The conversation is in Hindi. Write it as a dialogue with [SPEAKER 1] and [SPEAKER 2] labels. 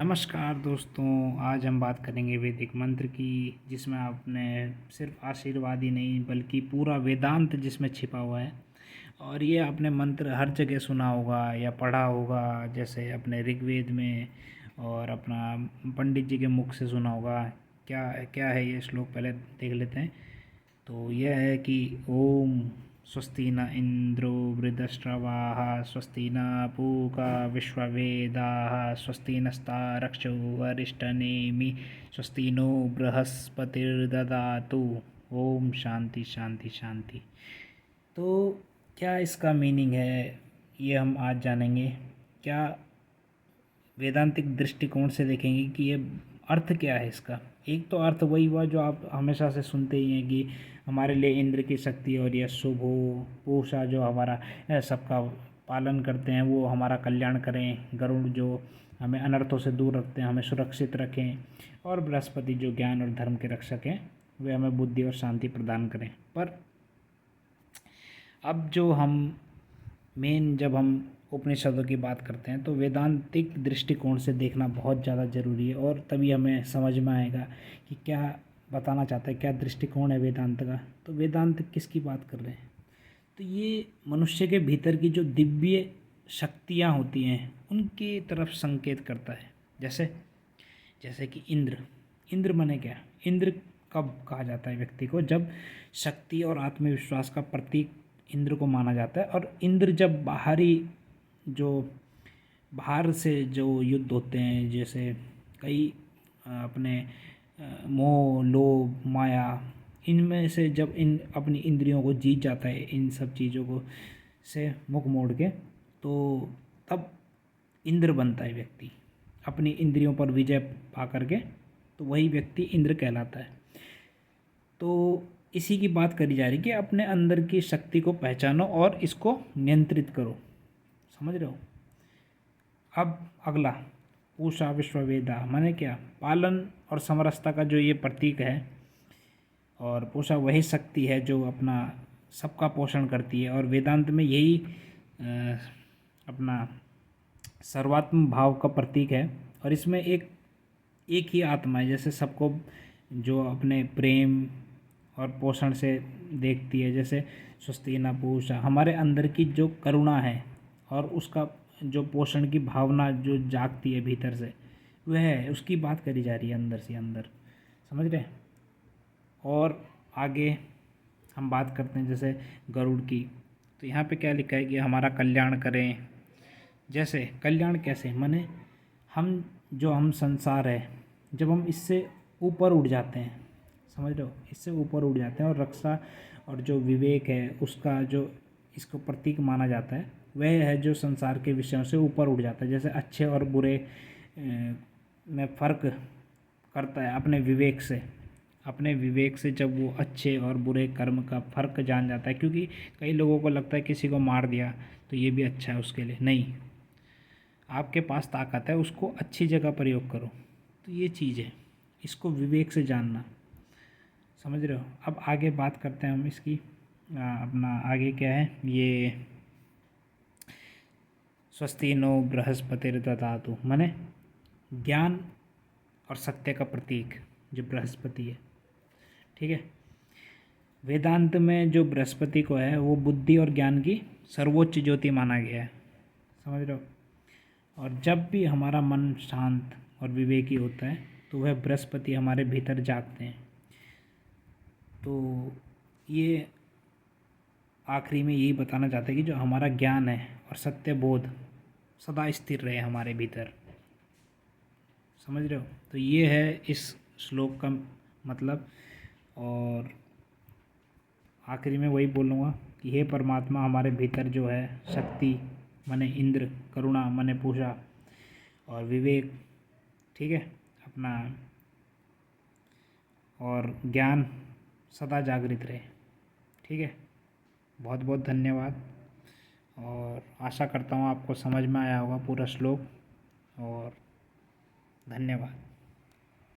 [SPEAKER 1] नमस्कार दोस्तों, आज हम बात करेंगे वैदिक मंत्र की, जिसमें आपने सिर्फ आशीर्वाद ही नहीं बल्कि पूरा वेदांत जिसमें छिपा हुआ है। और ये आपने मंत्र हर जगह सुना होगा या पढ़ा होगा, जैसे अपने ऋग्वेद में और अपना पंडित जी के मुख से सुना होगा। क्या क्या है ये श्लोक, पहले देख लेते हैं। तो यह है कि ओम स्वस्ति न इंद्रो वृद्धश्रवाः स्वस्ति न पूका विश्ववेदाः स्वस्ति नस्तारक्षो अरिष्टनेमि स्वस्ति नो बृहस्पतिर्ददातु। ओम शांति शांति शांति। तो क्या इसका मीनिंग है, ये हम आज जानेंगे। क्या वेदांतिक दृष्टिकोण से देखेंगे कि ये अर्थ क्या है इसका। एक तो अर्थ वही हुआ जो आप हमेशा से सुनते ही हैं कि हमारे लिए इंद्र की शक्ति और यह शुभ हो, पूषा जो हमारा सबका पालन करते हैं वो हमारा कल्याण करें, गरुड़ जो हमें अनर्थों से दूर रखते हैं, हमें सुरक्षित रखें, और बृहस्पति जो ज्ञान और धर्म के रक्षक हैं वे हमें बुद्धि और शांति प्रदान करें। पर अब जो जब हम उपनिषदों की बात करते हैं तो वेदांतिक दृष्टिकोण से देखना बहुत ज़्यादा ज़रूरी है, और तभी हमें समझ में आएगा कि क्या बताना चाहता है, क्या दृष्टिकोण है वेदांत का। तो वेदांत किसकी बात कर रहे हैं, तो ये मनुष्य के भीतर की जो दिव्य शक्तियाँ होती हैं उनकी तरफ संकेत करता है। जैसे कि इंद्र माने क्या। इंद्र कब कहा जाता है व्यक्ति को, जब शक्ति और आत्मविश्वास का प्रतीक इंद्र को माना जाता है। और इंद्र जब बाहर से जो युद्ध होते हैं, जैसे कई अपने मोह लोभ माया, इनमें से जब अपनी इंद्रियों को जीत जाता है, इन सब चीज़ों को से मुख मोड़ के, तो तब इंद्र बनता है व्यक्ति, अपनी इंद्रियों पर विजय पा करके, तो वही व्यक्ति इंद्र कहलाता है। तो इसी की बात करी जा रही कि अपने अंदर की शक्ति को पहचानो और इसको नियंत्रित करो। समझ रहे हो। अब अगला, पूषा विश्ववेदा माने क्या, पालन और समरसता का जो ये प्रतीक है। और पूषा वही शक्ति है जो अपना सबका पोषण करती है, और वेदांत में यही अपना सर्वात्म भाव का प्रतीक है। और इसमें एक ही आत्मा है, जैसे सबको जो अपने प्रेम और पोषण से देखती है। जैसे स्वस्ति न पूषा, हमारे अंदर की जो करुणा है और उसका जो पोषण की भावना जो जागती है भीतर से, वह है, उसकी बात करी जा रही है अंदर से अंदर। समझ रहे हैं। और आगे हम बात करते हैं जैसे गरुड़ की। तो यहाँ पे क्या लिखा है कि हमारा कल्याण करें। जैसे कल्याण कैसे, माने हम संसार है, जब हम इससे ऊपर उठ जाते हैं, समझ रहे हो, इससे ऊपर उठ जाते हैं, और रक्षा और जो विवेक है उसका जो इसको प्रतीक माना जाता है, वह है जो संसार के विषयों से ऊपर उठ जाता है। जैसे अच्छे और बुरे में फ़र्क करता है अपने विवेक से जब वो अच्छे और बुरे कर्म का फ़र्क जान जाता है। क्योंकि कई लोगों को लगता है किसी को मार दिया तो ये भी अच्छा है उसके लिए। नहीं, आपके पास ताकत है, उसको अच्छी जगह प्रयोग करो। तो ये चीज़ है, इसको विवेक से जानना। समझ रहे हो। अब आगे बात करते हैं हम इसकी। अपना आगे क्या है, ये स्वस्ति नो बृहस्पतिर्ददातु माने ज्ञान और सत्य का प्रतीक जो बृहस्पति है। ठीक है। वेदांत में जो बृहस्पति को है वो बुद्धि और ज्ञान की सर्वोच्च ज्योति माना गया है। समझ रहे हो। और जब भी हमारा मन शांत और विवेकी होता है तो वह बृहस्पति हमारे भीतर जागते हैं। तो ये आखिरी में यही बताना चाहते हैं कि जो हमारा ज्ञान है और सत्य बोध सदा स्थिर रहे हमारे भीतर। समझ रहे हो। तो ये है इस श्लोक का मतलब। और आखिरी में वही बोलूँगा कि हे परमात्मा, हमारे भीतर जो है शक्ति माने इंद्र, करुणा माने पूषा, और विवेक, ठीक है, अपना और ज्ञान सदा जागृत रहे। ठीक है। बहुत बहुत धन्यवाद, और आशा करता हूँ आपको समझ में आया होगा पूरा श्लोक। और धन्यवाद।